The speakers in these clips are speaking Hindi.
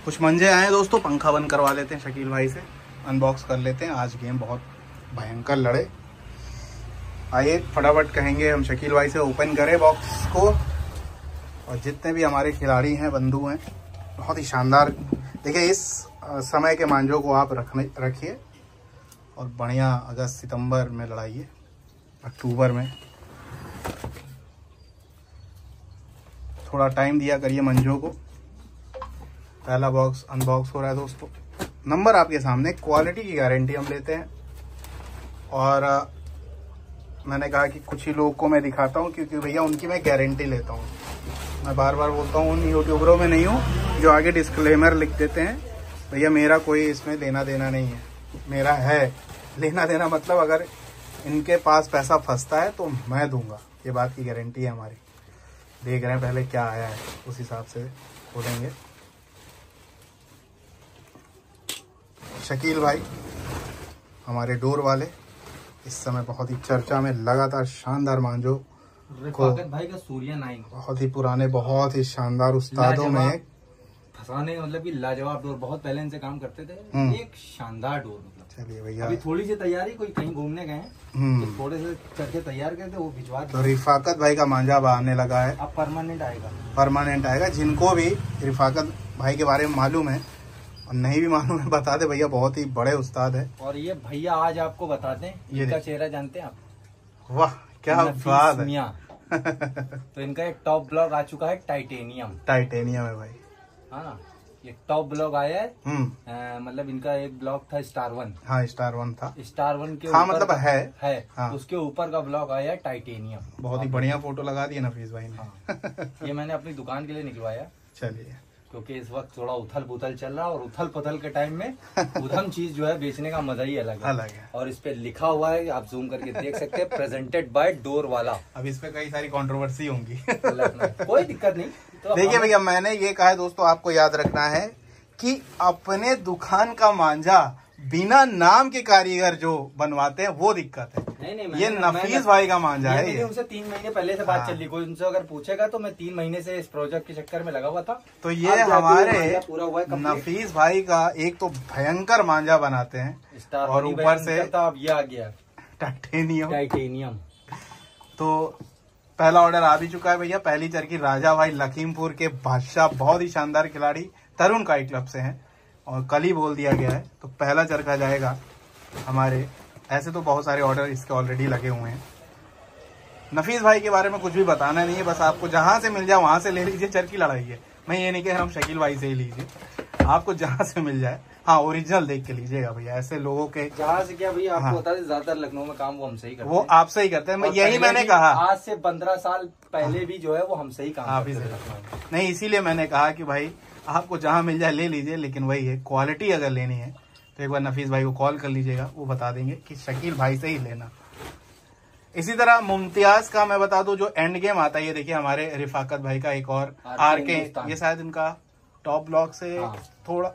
कुछ मंजे आए दोस्तों, पंखा बंद करवा लेते हैं शकील भाई से, अनबॉक्स कर लेते हैं। आज गेम बहुत भयंकर लड़े। आइए फटाफट कहेंगे हम शकील भाई से ओपन करें बॉक्स को। और जितने भी हमारे खिलाड़ी हैं, बंधु हैं, बहुत ही शानदार। देखिए इस समय के मांझों को आप रखिए और बढ़िया अगस्त सितंबर में लड़ाइए, अक्टूबर में थोड़ा टाइम दिया करिए मंजों को। पहला बॉक्स अनबॉक्स हो रहा है दोस्तों। नंबर आपके सामने, क्वालिटी की गारंटी हम लेते हैं। और मैंने कहा कि कुछ ही लोगों को मैं दिखाता हूं क्योंकि भैया उनकी मैं गारंटी लेता हूं। मैं बार बार बोलता हूं, उन यूट्यूबरों में नहीं हूं जो आगे डिस्क्लेमर लिख देते हैं भैया मेरा कोई इसमें लेना देना नहीं है। मेरा है लेना देना, मतलब अगर इनके पास पैसा फंसता है तो मैं दूंगा, ये बात की गारंटी है हमारी। देख रहे हैं पहले क्या आया है, उस हिसाब से खोलेंगे। शकील भाई हमारे डोर वाले इस समय बहुत ही चर्चा में, लगातार शानदार मांझो को भाई का सूर्या 9 बहुत ही पुराने, बहुत ही शानदार उस्तादों में फंसाने, मतलब कि लाजवाब डोर। बहुत पहले इनसे काम करते थे। एक शानदार डोर, मतलब चलिए भैया अभी थोड़ी सी तैयारी, कोई कहीं घूमने गए हैं तो थोड़े से करके तैयार करते, वो भिजवा। तो रिफाकत भाई का मांझा आने लगा है, अब परमानेंट आएगा। परमानेंट आएगा। जिनको भी रिफाकत भाई के बारे में मालूम है और नहीं भी मालूम है बता दे भैया, बहुत ही बड़े उस्ताद है। और ये भैया आज आपको बताते हैं, इनका चेहरा जानते हैं आप? वाह क्या बात है। तो इनका एक टॉप ब्लॉग आ चुका है, टाइटेनियम। टाइटेनियम है भाई, हाँ ये टॉप ब्लॉग आया है। मतलब इनका एक ब्लॉग था स्टार 1। हाँ स्टार 1 था, स्टार 1 के हाँ मतलब है हाँ। उसके ऊपर का ब्लॉग आया है टाइटेनियम। बहुत ही बढ़िया फोटो लगा दिया नफीस भाई ने। हाँ। ये मैंने अपनी दुकान के लिए निकलवाया। चलिए, क्योंकि इस वक्त थोड़ा उथल पुथल चल रहा है, और उथल पुथल के टाइम में उधम चीज जो है बेचने का मजा ही अलग है। और इस पे लिखा हुआ है, आप जूम करके देख सकते हैं, प्रेजेंटेड बाय डोर वाला। अब इस पे कई सारी कंट्रोवर्सी होंगी। कोई दिक्कत नहीं। तो देखिए भैया, मैंने ये कहा है दोस्तों, आपको याद रखना है कि अपने दुकान का मांझा बिना नाम के कारीगर जो बनवाते हैं वो दिक्कत है। नहीं, ये नफीस भाई का मांझा है। ये उनसे 3 महीने पहले से बात चल रही, कोई उनसे अगर पूछेगा तो मैं 3 महीने से इस प्रोजेक्ट के चक्कर में लगा हुआ था। तो ये हमारे नफीस भाई का एक तो भयंकर मांझा बनाते हैं, और ऊपर से अब ये आ गया टाइटेनियम। तो पहला ऑर्डर आ भी चुका है भैया। पहली चरखी राजा भाई लखीमपुर के बादशाह, बहुत ही शानदार खिलाड़ी, तरुण काइट क्लब से हैं, और कल ही बोल दिया गया है। तो पहला चरखा जाएगा हमारे। ऐसे तो बहुत सारे ऑर्डर इसके ऑलरेडी लगे हुए हैं। नफीस भाई के बारे में कुछ भी बताना नहीं है, बस आपको जहां से मिल जाए वहां से ले लीजिए, चरखी लड़ाइए। मैं ये नहीं कह रहा हूँ शकील भाई से ही लीजिए, आपको जहां से मिल जाए। हाँ ओरिजिनल देख के लीजिएगा भैया, ऐसे लोगों के जहाँ से क्या भैया आपको बता दें, ज्यादातर लखनऊ में काम वो हमसे ही करते हैं। वो आपसे ही करते हैं, मैं यही मैंने कहा। आज से 15 साल पहले भी जो है वो हमसे ही काम आप ही से नहीं, इसीलिए मैंने कहा कि भाई आपको जहां मिल जाए ले लीजिए, लेकिन वही है, क्वालिटी अगर लेनी है तो एक बार नफीस भाई को कॉल कर लीजिएगा, वो बता देंगे कि शकील भाई से ही लेना। इसी तरह मुमताज का मैं बता दूं, जो एंड गेम आता है, ये देखिए हमारे रिफाकत भाई का एक और आरके, ये शायद इनका टॉप ब्लॉग से थोड़ा,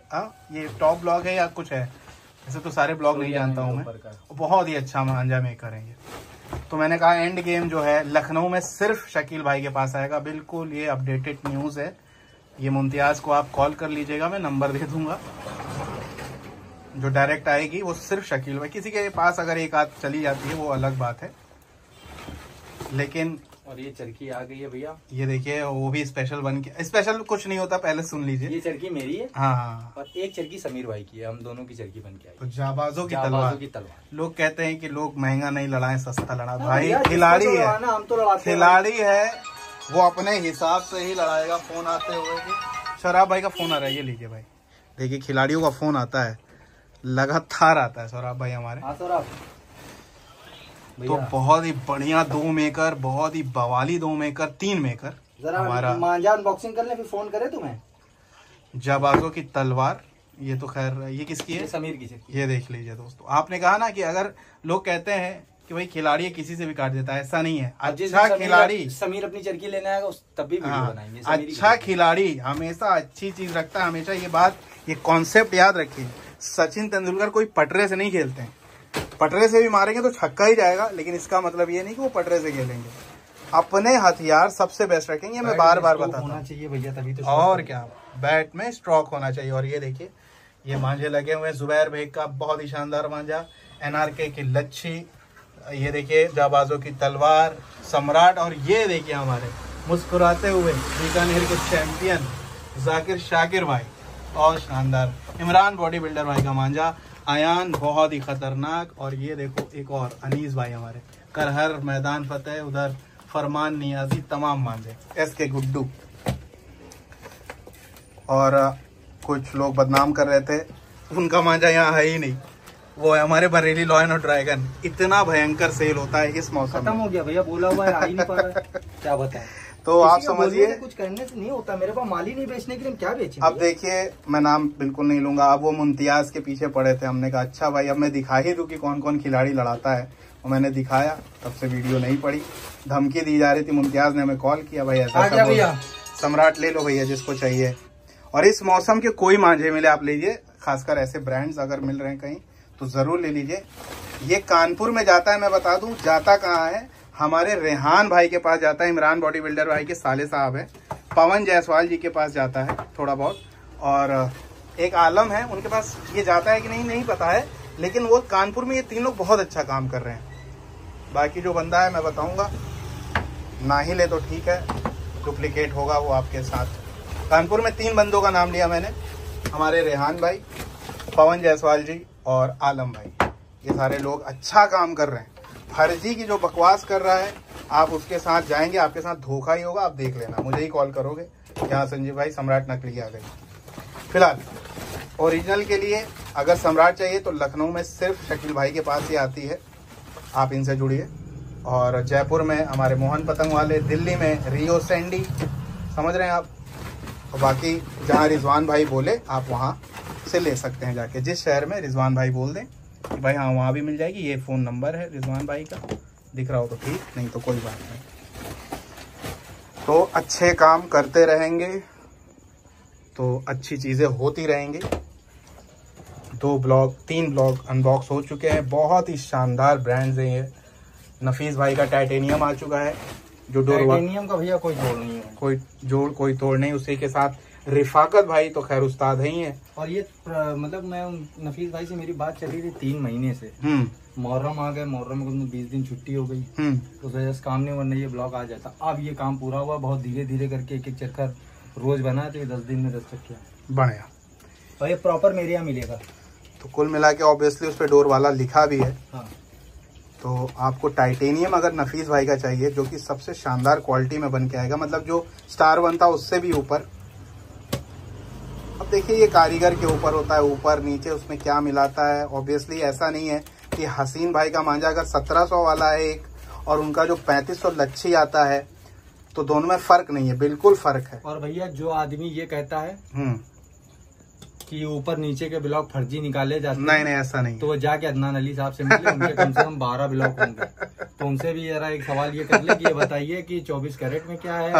ये टॉप ब्लॉग है या कुछ है, ऐसे तो सारे ब्लॉग नहीं जानता हूँ मैं। बहुत ही अच्छा मांझा मेकर है ये। तो मैंने कहा एंड गेम जो है लखनऊ में सिर्फ शकील भाई के पास आएगा, बिल्कुल ये अपडेटेड न्यूज है। ये मुमताज को आप कॉल कर लीजिएगा, मैं नंबर दे दूंगा। जो डायरेक्ट आएगी वो सिर्फ शकील भाई, किसी के पास अगर एक आध चली जाती है वो अलग बात है, लेकिन। और ये चरखी आ गई है भैया, ये देखिए वो भी स्पेशल बन के। स्पेशल कुछ नहीं होता, पहले सुन लीजिए। ये चरखी मेरी है, हाँ, और एक चरखी समीर भाई की है, हम दोनों की चरखी बन के आई। तो जाबाजों की तलवार। लोग कहते हैं कि लोग महंगा नहीं लड़ाए, सस्ता लड़ा। भाई खिलाड़ी है, हम तो खिलाड़ी है, वो अपने हिसाब से ही लड़ाएगा। फोन आते हुए कि सौरभ भाई का फोन आ रहा है, ये लीजिए भाई। देखिए खिलाड़ियों का फोन आता है, लगातार आता है सौरभ भाई हमारे। हाँ सौरभ, तो बहुत ही बढ़िया 2 मेकर, बहुत ही बवाली 2 मेकर, 3 मेकर। हमारा मांझा अनबॉक्सिंग कर ले, फिर फोन करे तुम्हें। जाबाजों की तलवार, ये तो खैर ये किसकी है? समीर की चरखी। ये देख लीजिए दोस्तों, आपने कहा ना कि अगर लोग कहते हैं कि भाई खिलाड़ी किसी से भी काट देता है, ऐसा नहीं है। अच्छा खिलाड़ी, समीर अपनी चरखी लेने आएगा तब भी वीडियो बनाएंगे। अच्छा खिलाड़ी हमेशा अच्छी चीज रखता है, हमेशा ये बात, ये कॉन्सेप्ट याद रखिए। सचिन तेंदुलकर कोई पटरे से नहीं खेलते हैं, पटरे से भी मारेंगे तो छक्का ही जाएगा, लेकिन इसका मतलब ये नहीं कि वो पटरे से खेलेंगे। अपने हथियार सबसे बेस्ट रखेंगे, मैं बार बार बताता हूँ। होना चाहिए भैया तभी तो। और क्या, बैट में स्ट्रोक होना चाहिए। और ये देखिए ये मांझे लगे हुए हैं जुबैर बेग का बहुत ही शानदार मांझा, एनआरके की लच्छी, ये देखिए जाबाजों की तलवार, सम्राट, और ये देखिए हमारे मुस्कुराते हुए बीकानेर के चैंपियन जाकिर शाकिर भाई, और शानदार इमरान बॉडी बिल्डर भाई का मांझा, आयान बहुत ही खतरनाक। और ये देखो एक और अनीस भाई हमारे, करहर मैदान फतेह, उधर फरमान नियाजी, तमाम मांझे एस के गुड्डू। और कुछ लोग बदनाम कर रहे थे, उनका मांझा यहाँ है ही नहीं, वो है हमारे बरेली लॉयन और ड्रैगन। इतना भयंकर सेल होता है इस मौसम में। खत्म हो गया भैया, बोला हुआ है, आ ही नहीं पा रहा है। क्या बताएं। तो आप समझिए कुछ करने से नहीं होता, मेरे पास माल ही नहीं बेचने के लिए, क्या बेचें। अब देखिए मैं नाम बिल्कुल नहीं लूंगा, अब वो मुमतियाज के पीछे पड़े थे, हमने कहा अच्छा भाई अब मैं दिखा ही दूं कि कौन कौन खिलाड़ी लड़ाता है, और मैंने दिखाया, तब से वीडियो नहीं पड़ी। धमकी दी जा रही थी, मुमतियाज ने हमें कॉल किया, भाई ऐसा भैया सम्राट ले लो भैया जिसको चाहिए। और इस मौसम के कोई मांझे मिले आप लीजिए, खासकर ऐसे ब्रांड्स अगर मिल रहे हैं कहीं तो जरूर ले लीजिए। ये कानपुर में जाता है, मैं बता दूं जाता कहाँ है, हमारे रेहान भाई के पास जाता है, इमरान बॉडी बिल्डर भाई के साले साहब है, पवन जायसवाल जी के पास जाता है थोड़ा बहुत, और एक आलम है उनके पास ये जाता है कि नहीं पता है, लेकिन वो कानपुर में ये 3 लोग बहुत अच्छा काम कर रहे हैं। बाकी जो बंदा है मैं बताऊंगा, ना ही ले तो ठीक है, डुप्लीकेट होगा वो आपके साथ। कानपुर में 3 बंदों का नाम लिया मैंने, हमारे रेहान भाई, पवन जायसवाल जी और आलम भाई, ये सारे लोग अच्छा काम कर रहे हैं। फर्जी की जो बकवास कर रहा है आप उसके साथ जाएंगे, आपके साथ धोखा ही होगा, आप देख लेना, मुझे ही कॉल करोगे क्या संजीव भाई सम्राट नकली आ गई। फिलहाल ओरिजिनल के लिए अगर सम्राट चाहिए तो लखनऊ में सिर्फ शकील भाई के पास ही आती है, आप इनसे जुड़िए। और जयपुर में हमारे मोहन पतंग वाले, दिल्ली में रियो सैंडी, समझ रहे हैं आप। और बाकी जहाँ रिजवान भाई बोले आप वहाँ से ले सकते हैं जाके, जिस शहर में रिजवान भाई बोल दें कि भाई हाँ वहाँ भी मिल जाएगी। ये फ़ोन नंबर है रिजवान भाई का, दिख रहा हो तो ठीक, नहीं तो कोई बात नहीं। तो अच्छे काम करते रहेंगे तो अच्छी चीज़ें होती रहेंगी। 3 ब्लॉग अनबॉक्स हो चुके हैं, बहुत ही शानदार ब्रांड्स हैं ये। नफीस भाई का टाइटेनियम आ चुका है, जो टाइटेनियम का भैया कोई जोड़ नहीं है, कोई तोड़ नहीं। उसी के साथ रिफाकत भाई तो खैर उस्ताद है ही है। और ये मतलब मैं नफीस भाई से मेरी बात चली थी 3 महीने से, मुहर्रम आ गए, मुहर्रम में 20 दिन छुट्टी हो गई, उस वजह से काम नहीं, वरना ये ब्लॉग आ जाता। अब ये काम पूरा हुआ, बहुत धीरे धीरे करके एक चक्कर रोज बना, तो ये 10 दिन में 10 चक्कर बढ़िया। और ये प्रॉपर मेरे यहाँ मिलेगा। तो कुल मिला के ऑब्वियसली उस पर डोर वाला लिखा भी है। हाँ। तो आपको टाइटेनियम अगर नफीस भाई का चाहिए, जो कि सबसे शानदार क्वालिटी में बन के आएगा, मतलब जो स्टार वन था उससे भी ऊपर। अब देखिए ये कारीगर के ऊपर होता है, ऊपर नीचे उसमें क्या मिलाता है। ऑब्वियसली ऐसा नहीं है कि हसीन भाई का मांझा अगर 1700 वाला है एक, और उनका जो 3500 लच्छी आता है, तो दोनों में फर्क नहीं है, बिल्कुल फर्क है। और भैया जो आदमी ये कहता है कि ऊपर नीचे के ब्लॉक फर्जी निकाले जाते हैं, नहीं ऐसा नहीं, तो वो जाके अदनान अली साहब से मिले, उनके कम से कम 12 ब्लॉक होंगे। तो उनसे भी जरा एक सवाल ये कर ले कि ये बताइए कि 24 कैरेट में क्या है,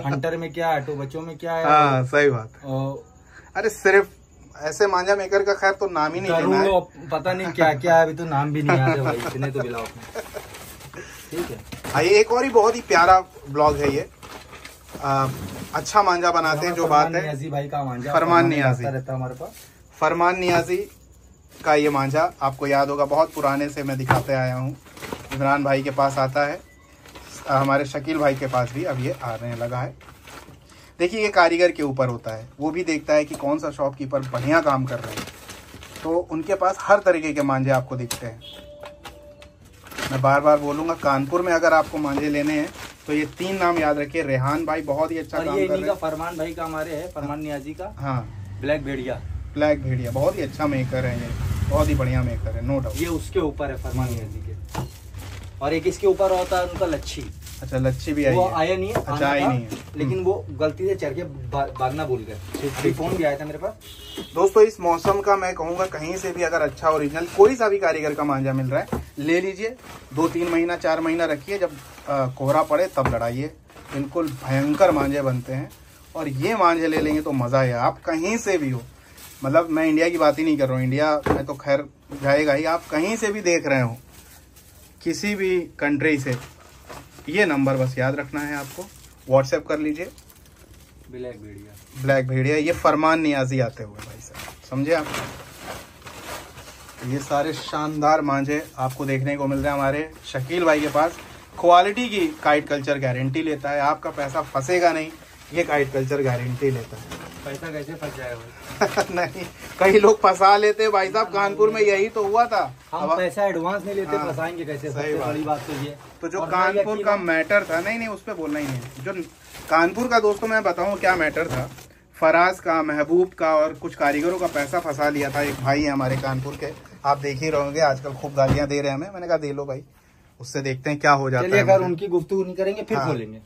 हंटर में क्या है, 2 बच्चों में क्या है। हाँ सही बात। अरे सिर्फ ऐसे मांझा मेकर का खैर तो नाम ही नहीं लेना है, पता नहीं क्या क्या है, अभी तो नाम भी नहीं आते भाई इतने तो ब्लॉग में। ठीक है, ये एक और ही बहुत ही प्यारा ब्लॉग है ये, अच्छा मांझा बनाते हैं। जो बात है नियाजी भाई का मांझा, फरमान नियाजी रहता है हमारे पास, फरमान नियाजी का ये मांझा आपको याद होगा, बहुत पुराने से मैं दिखाते आया हूँ। इमरान भाई के पास आता है, हमारे शकील भाई के पास भी अब ये आने लगा है। देखिए ये कारीगर के ऊपर होता है, वो भी देखता है कि कौन सा शॉपकीपर बढ़िया काम कर रहे हैं, तो उनके पास हर तरीके के मांझे आपको दिखते हैं। मैं बार बार बोलूँगा, कानपुर में अगर आपको मांझे लेने हैं तो ये 3 नाम याद रखिए। रेहान भाई बहुत ही अच्छा काम कर रहे हैं, फरमान भाई का हमारे है, फरमान नियाजी का। हाँ, ब्लैक भेड़िया बहुत ही अच्छा मेकर है ये, बहुत ही बढ़िया मेकर है, नो डाउट। ये उसके ऊपर है फरमान नियाजी के। और एक इसके ऊपर होता है उनका लच्छी। अच्छा लच्छी भी आई वो है? आया नहीं है, अच्छा आई नहीं है, लेकिन वो गलती से चढ़ के भागना भूल गए। अभी फोन भी आया था मेरे पास। दोस्तों इस मौसम का मैं कहूँगा कहीं से भी अगर अच्छा ओरिजिनल कोई सा भी कारीगर का मांझा मिल रहा है ले लीजिए। 2-3 महीना 4 महीना रखिए, जब कोहरा पड़े तब लड़ाइए, बिल्कुल भयंकर मांझे बनते हैं। और ये मांझे ले लेंगे तो मज़ा है, आप कहीं से भी हो, मतलब मैं इंडिया की बात ही नहीं कर रहा हूँ, इंडिया में तो खैर जाएगा ही, आप कहीं से भी देख रहे हो किसी भी कंट्री से, ये नंबर बस याद रखना है आपको, व्हाट्सएप कर लीजिए। ब्लैक भेड़िया ये फरमान नियाजी आते हुए भाई साहब, समझे आप। ये सारे शानदार मांझे आपको देखने को मिल रहे हैं हमारे शकील भाई के पास। क्वालिटी की काइट कल्चर गारंटी लेता है, आपका पैसा फंसेगा नहीं, ये काइट कल्चर गारंटी लेता है। पैसा कैसे फंस जाएगा नहीं, कई लोग फंसा लेते भाई साहब, कानपुर में यही तो हुआ था। हम पैसा एडवांस नहीं लेते, फंसाएंगे कैसे? सही बड़ी बात तो ये। तो जो कानपुर का मैटर था, नहीं उस पर बोलना ही नहीं है। जो कानपुर का दोस्तों मैं बताऊं क्या मैटर था, फराज का, महबूब का और कुछ कारीगरों का पैसा फंसा लिया था। एक भाई है हमारे कानपुर के, आप देख ही रहोगे आजकल खूब गालियां दे रहे हैं हमें। मैंने कहा दे लो भाई, उससे देखते हैं क्या हो जाता है। अगर उनकी गुफ्तगू नहीं करेंगे फिर खोलेंगे।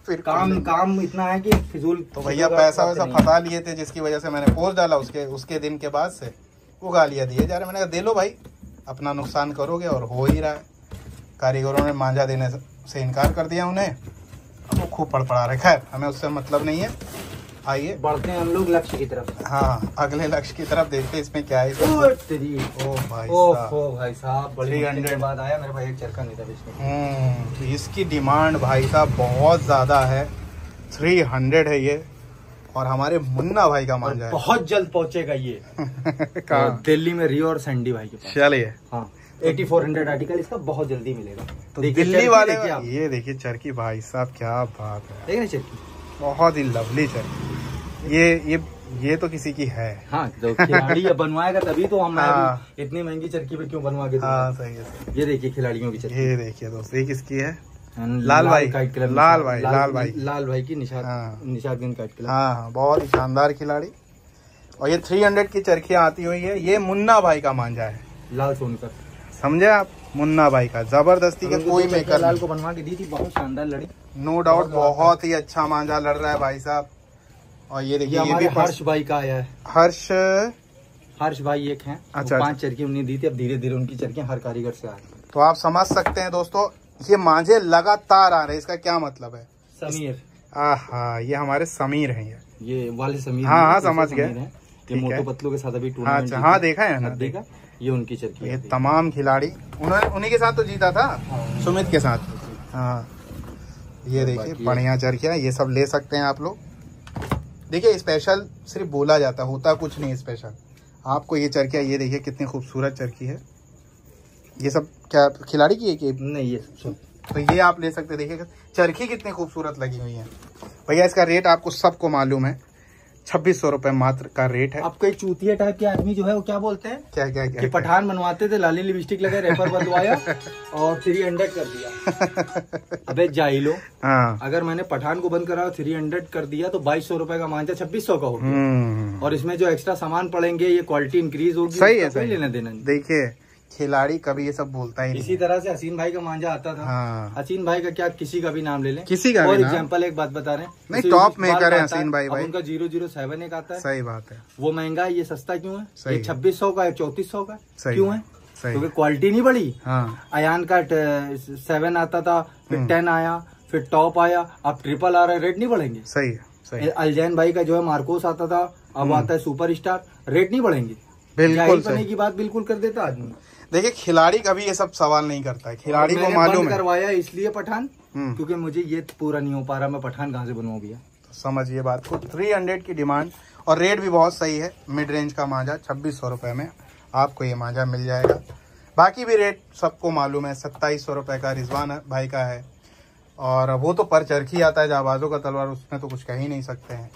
फिर काम इतना है कि फिजूल। तो भैया पैसा वैसा फंसा लिए थे, जिसकी वजह से मैंने पोस्ट डाला, उसके दिन के बाद से वो गालियां दिए जा रहे। मैंने कहा दे लो भाई, अपना नुकसान करोगे, और हो ही रहा है। कारीगरों ने मांझा देने से इनकार कर दिया उन्हें, अब वो खूब पड़पड़ा रहे। खैर हमें उससे मतलब नहीं है, आइए बढ़ते हैं हम लोग लक्ष्य की तरफ। हाँ, अगले लक्ष्य की तरफ देखते हैं इसमें क्या है। भाई साहब 300 के बाद आया मेरे भाई, एक चरखा नहीं था बेचने। तो इसकी डिमांड भाई साहब बहुत ज्यादा है, 300 है ये, और हमारे मुन्ना भाई का मांझा है। बहुत जल्द पहुंचेगा ये दिल्ली में, रियो और सैंडी भाई के पास। चलिए, हाँ 8400 आर्टिकल इसका बहुत जल्दी मिलेगा। तो दिल्ली वाले ये देखिए चरखी भाई साहब, क्या बात है। देखिए ना चरखी, बहुत ही लवली चरखी। ये तो किसी की है। हाँ, तो खिलाड़ी बनवाएगा तभी तो हम इतनी महंगी चरखी पे क्यों बनवा के। हाँ सही है। ये देखिए खिलाड़ियों की चरखी, ये देखिए दोस्तों, ये किसकी है? लाल भाई की निशादगंज काइट क्लब। हाँ, बहुत ही शानदार खिलाड़ी। और ये 300 की चरखियाँ आती हुई है। ये मुन्ना भाई का मांझा है, लाल सोनकर, समझे आप। मुन्ना भाई का जबरदस्ती का कोई मेकर, लाल को बनवा के दी थी, बहुत शानदार लड़ी, नो डाउट। बहुत ही अच्छा मांझा लड़ रहा है भाई साहब। और ये देखिए, ये भी हर्ष भाई का आया है। हर्ष भाई एक हैं, अच्छा, 5 चरखी उन्हें दी थी। अब धीरे धीरे उनकी चरखियां हर कारीगर से आ रही है। तो आप समझ सकते हैं दोस्तों, ये मांझे लगातार आ रहे हैं। इसका क्या मतलब है? समीर, ये हमारे समीर हैं, ये वाले समीर। हाँ समझ गए। ये मोटो पतलू के साथ अभी टूर्नामेंट। हाँ देखा है ना, देखा। ये उनकी चरखी, ये तमाम खिलाड़ी उन्हीं के साथ तो जीता था, सुमित के साथ। हाँ, ये देखिए बढ़िया चरखियाँ, ये सब ले सकते हैं आप लोग। देखिए स्पेशल सिर्फ बोला जाता, होता कुछ नहीं स्पेशल। आपको ये चरखियाँ, ये देखिए कितनी खूबसूरत चरखी है। ये सब क्या खिलाड़ी की है कि नहीं? ये तो ये आप ले सकते हैं। देखिए चरखी कितनी खूबसूरत लगी हुई है भैया। इसका रेट आपको सबको मालूम है, 2600 रुपए मात्र का रेट है। आपको एक चूतिया टाइप के आदमी जो है वो क्या बोलते हैं, क्या कि पठान बनवाते थे, लाली लिपस्टिक लगे, रेपर बदलवाया और 300 कर दिया। अबे जाहिलो, अगर मैंने पठान को बंद करा 300 कर दिया तो 2200 रुपए का मांझा 2600 का होगा। और इसमें जो एक्स्ट्रा सामान पड़ेंगे, ये क्वालिटी इंक्रीज होगी। सही है, सही लेना देना। देखिए खिलाड़ी कभी ये सब बोलता ही नहीं। इसी तरह से हसीन भाई का मांझा आता था। हाँ। हसीन भाई का क्या, किसी का भी नाम ले लें, किसी का और एग्जांपल एक बात बता रहे हैं, नहीं टॉप मेकर है हसीन भाई। उनका 007 एक आता है। सही बात है। वो महंगा है, ये सस्ता क्यों है? ये 2600 का है, 3400 का क्यों है? क्योंकि क्वालिटी नहीं बढ़ी। अयान का 7 आता था, फिर 10 आया, फिर टॉप आया, अब ट्रिपल आ रहा है, रेट नहीं बढ़ेंगे। सही है। अलजैन भाई का जो है मार्कोस आता था, अब आता है सुपर स्टार, रेट नहीं बढ़ेंगे। बिल्कुल सही की बात बिल्कुल कर देता आदमी। देखिए खिलाड़ी कभी ये सब सवाल नहीं करता है, खिलाड़ी को मालूम है। करवाया इसलिए पठान, क्योंकि मुझे ये पूरा नहीं हो पा रहा, मैं पठान कहाँ से बनवाऊं भैया। तो समझिए बात को। 300 की डिमांड और रेट भी बहुत सही है। मिड रेंज का मांझा 2600 रुपए में आपको ये मांझा मिल जाएगा। बाकी भी रेट सबको मालूम है। 2700 रुपए का रिजवान भाई का है, और वो तो पर चरखी आता है जाबाजों का तलवार, उसमें तो कुछ कह ही नहीं सकते हैं।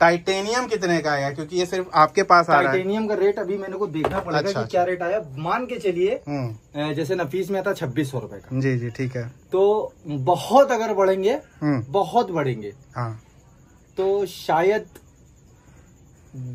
टाइटेनियम कितने का आया, क्योंकि ये सिर्फ आपके पास आ रहा है। टाइटेनियम का रेट अभी मैंने को देखना पड़ेगा कि क्या रेट आया। मान के चलिए जैसे नफीस में आता 2600 रुपए का। जी ठीक है। तो बहुत अगर बढ़ेंगे, बहुत बढ़ेंगे, हाँ, तो शायद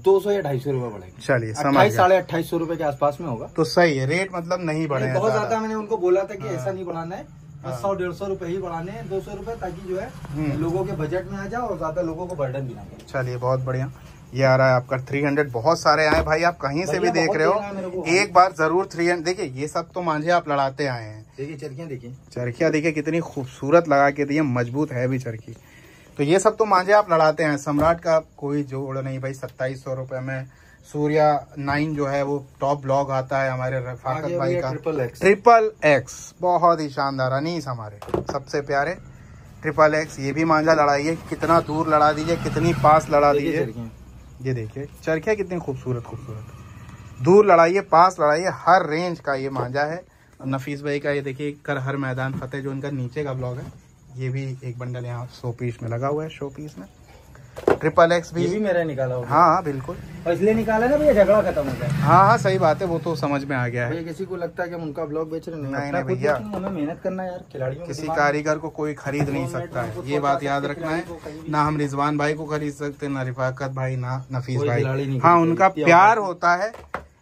200 या 250 रुपए बढ़ेंगे। चलिए 2800-2850 रुपए के आसपास में होगा। तो सही है, रेट मतलब नहीं बढ़े बहुत ज्यादा। मैंने उनको बोला था कि ऐसा नहीं बढ़ाना है, 100-150 रुपए ही बढ़ाने हैं, 200 रुपए, ताकि जो है लोगों के बजट में आ जाए और ज्यादा लोगों को बर्डन भी ना पड़े। चलिए बहुत बढ़िया। ये आ रहा है आपका 300। बहुत सारे आए भाई, आप कहीं से भी देख रहे हो, एक बार जरूर 300। देखिए ये सब तो मांझे आप लड़ाते आए हैं। देखिए चरखियाँ, देखिए कितनी खूबसूरत लगा के दी है, मजबूत है भी चरखी। तो ये सब तो मांझे आप लड़ाते हैं। सम्राट का कोई जोड़ नहीं भाई, 2700 रुपए में सूर्या 9 जो है वो टॉप ब्लॉग आता है हमारे रफाकत भाई का। ट्रिपल एक्स बहुत ही शानदार, अनीस हमारे सबसे प्यारे ट्रिपल एक्स। ये भी मांझा लड़ाइए, कितना दूर लड़ा दीजिए, कितनी पास लड़ा दीजिए। ये देखिए चरखिया कितनी खूबसूरत खूबसूरत, दूर लड़ाइए पास लड़ाइए, हर रेंज का ये मांझा है। नफीस भाई का ये देखिए कर हर मैदान फतेह जो इनका नीचे का ब्लॉग है, ये भी एक बंडल यहाँ शो पीस में लगा हुआ है, शो पीस में। ट्रिपल एक्स भी मेरा निकाला होगा। हाँ बिल्कुल, और इसलिए निकाला ना भैया झगड़ा खत्म हो जाए। हाँ सही बात है, वो तो समझ में आ गया है। किसी को लगता है कि हम उनका ब्लॉग बेच रहे नहीं भैया, हमें मेहनत करना यार, खिलाड़ियों किसी कारीगर को कोई खरीद नहीं सकता है, ये बात याद रखना है। ना हम रिजवान भाई को खरीद सकते, ना रिफाकत भाई, ना नफीस भाई। हाँ उनका प्यार होता है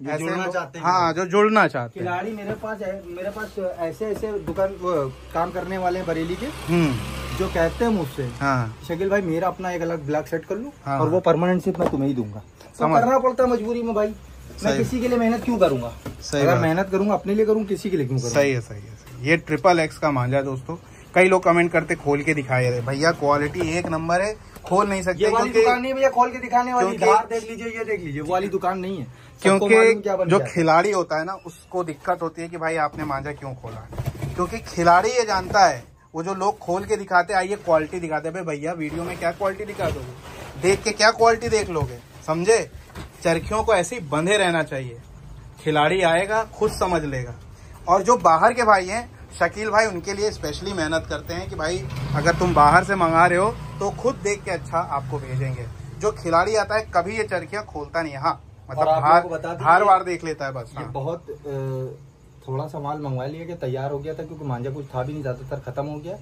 ऐसे लोग, हाँ जो जुड़ना चाहते हैं। खिलाड़ी मेरे पास ऐसे दुकान काम करने वाले हैं बरेली के, जो कहते हैं मुझसे शकील भाई मेरा अपना एक अलग ब्लॉग सेट कर लूं और वो परमानेंट सिर्फ मैं तुम्हें ही दूंगा। तो करना पड़ता है मजबूरी में भाई, मैं किसी के लिए मेहनत क्यों करूंगा? अगर मेहनत करूंगा अपने लिए करूँ, किसी के लिए क्यों करूँ? सही है सही है। ये ट्रिपल एक्स का मांझा दोस्तों, कई लोग कमेंट करते खोल के दिखाए रहे, भैया क्वालिटी एक नंबर है, खोल नहीं सकते। ये वाली दुकान नहीं भैया खोल के दिखाने वाली, धार देख लीजिए, ये देख लीजिए, वो वाली दुकान नहीं है। क्योंकि जो खिलाड़ी होता है ना उसको दिक्कत होती है कि भाई आपने मांझा क्यों खोला, क्योंकि खिलाड़ी ये जानता है। वो जो लोग खोल के दिखाते आइए क्वालिटी दिखाते हैं, भैया वीडियो में क्या क्वालिटी दिखा दोगे, देख के क्या क्वालिटी देख लोगे, समझे? चरखियों को ऐसे ही बंधे रहना चाहिए, खिलाड़ी आएगा खुद समझ लेगा। और जो बाहर के भाई हैं शकील भाई, उनके लिए स्पेशली मेहनत करते हैं कि भाई अगर तुम बाहर से मंगा रहे हो तो खुद देख के अच्छा आपको भेजेंगे। जो खिलाड़ी आता है कभी ये चरखियां खोलता नहीं है, हाँ मतलब हार वार देख लेता है बस। ये बहुत थोड़ा सा माल मंगवा लिया कि तैयार हो गया था, क्योंकि मांझा कुछ था भी नहीं, ज्यादातर खत्म हो गया।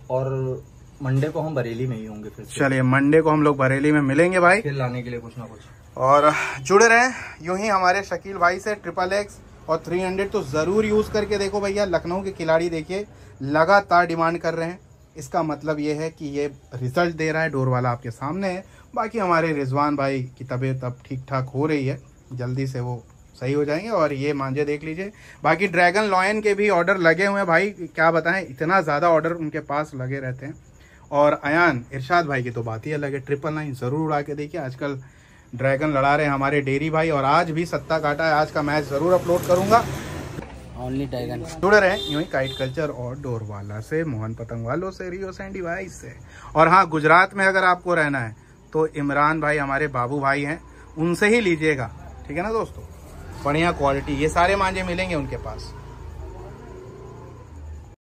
और मंडे को हम बरेली में ही होंगे फिर। चलिए मंडे को हम लोग बरेली में मिलेंगे भाई, फिर लाने के लिए कुछ ना कुछ। और जुड़े रहें यूं ही हमारे शकील भाई से। ट्रिपल एक्स और 300 तो जरूर यूज करके देखो भैया। लखनऊ के खिलाड़ी देखिए लगातार डिमांड कर रहे हैं, इसका मतलब ये है कि ये रिजल्ट दे रहा है। डोर वाला आपके सामने है। बाकी हमारे रिजवान भाई की तबीयत अब ठीक ठाक हो रही है, जल्दी से वो सही हो जाएंगे। और ये मांझे देख लीजिए। बाकी ड्रैगन लॉयन के भी ऑर्डर लगे हुए हैं भाई, क्या बताएं, इतना ज़्यादा ऑर्डर उनके पास लगे रहते हैं। और अयान इरशाद भाई की तो बात ही अलग है, 999 ज़रूर उड़ा के देखिए। आजकल ड्रैगन लड़ा रहे हैं हमारे डेरी भाई, और आज भी सत्ता काटा है, आज का मैच ज़रूर अपलोड करूँगा। ओनली ड्रैगन जुड़े रहे यूं ही काइट कल्चर और डोर वाला से, मोहन पतंग वालों से, रियो सैंडी भाई से। और हाँ, गुजरात में अगर आपको रहना है तो इमरान भाई हमारे बाबू भाई हैं, उनसे ही लीजिएगा, ठीक है ना दोस्तों। बढ़िया क्वालिटी, ये सारे मांझे मिलेंगे उनके पास।